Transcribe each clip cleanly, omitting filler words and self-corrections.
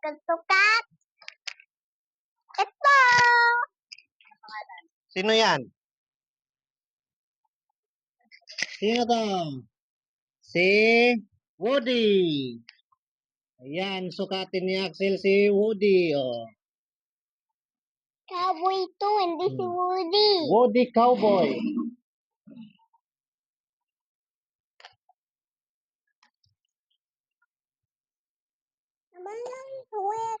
Sukat. Ito. Sino yan? Sino to? Si Woody. Ayan, sukatin ni Axel si Woody. Oh. Cowboy to, hindi si Woody. Woody Cowboy. Naman tuwet.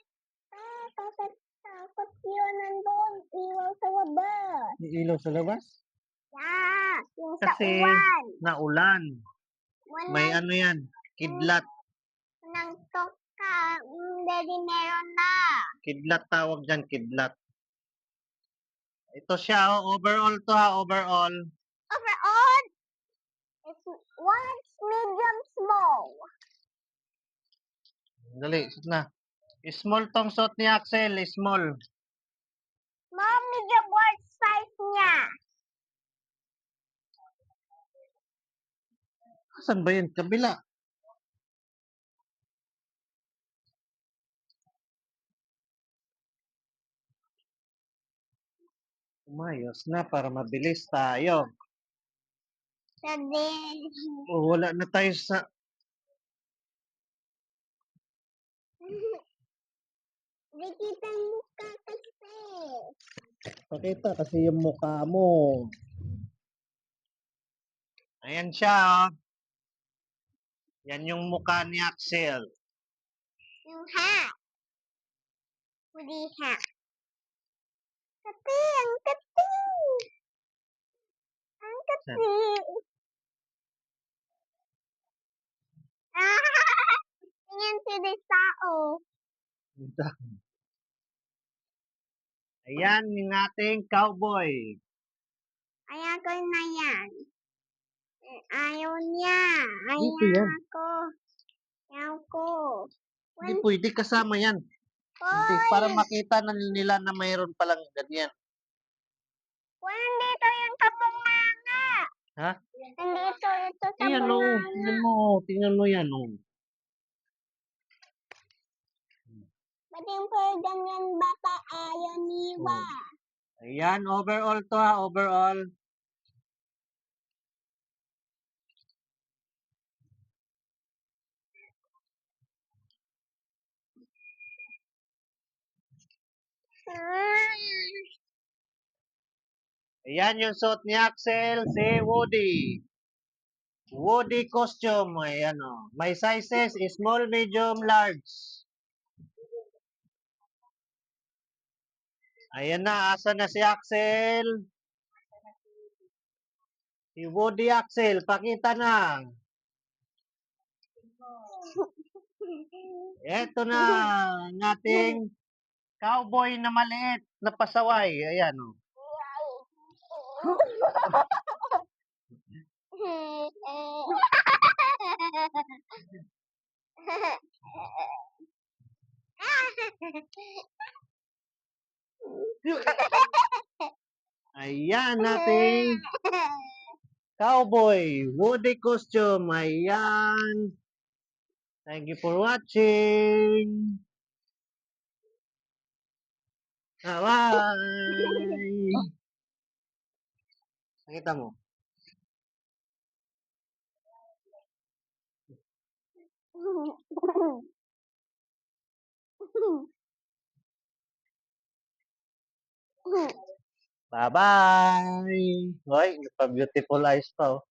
Takot yun nandun. Iwan sa labas. Ilaw sa labas? Yeah, yung sa Kasi uwan. naulan. May Walang ano yan, kidlat. nang toka. Hindi meron na. Kidlat tawag dyan, kidlat. Ito siya, oh, overall to ha, overall. Overall, it's one medium small. Dali, sit na. Small tong suot ni Axel, small. Small medium word size niya. Saan ba yun? Kabila. Umayos na para mabilis tayo. Sabi, Oh, wala na tayo sa... di kita yung mukha kasi. Pakita kasi yung mukha mo. Ayan siya, oh. Yan yung mukha ni Axel. Yung hat. Woody hat. Kati, ang kati. Ang kati. Tingnan si Desao. Ayan yung ating cowboy. Ayaw ko na yan. Ayaw niya. Dito yan. Ayaw ko. Ayaw ko. Hindi pwede kasama yan. Hindi, para makita na nila na mayroon palang ganyan. Nandito yung kabunganga. Ha? Nandito ito sa Ayan o, bunganga. tingnan mo yan o. Ba't yung per ganyan bata ayaw niwa? Ayan, overall to ha, overall. Ayan yung suot ni Axel, si Woody. Woody costume, ayan o. May sizes, small, medium, large. Ayan na, asa na si Axel? Si Woody Axel, pakita na. Eto na, ang ating cowboy na maliit na pasaway. Ayan o. Ayan nating cowboy Woody costume. Ayan. Thank you for watching. Bye! Nakita mo? Bye-bye! Hoy, nagpa-beautiful eyes pa oh.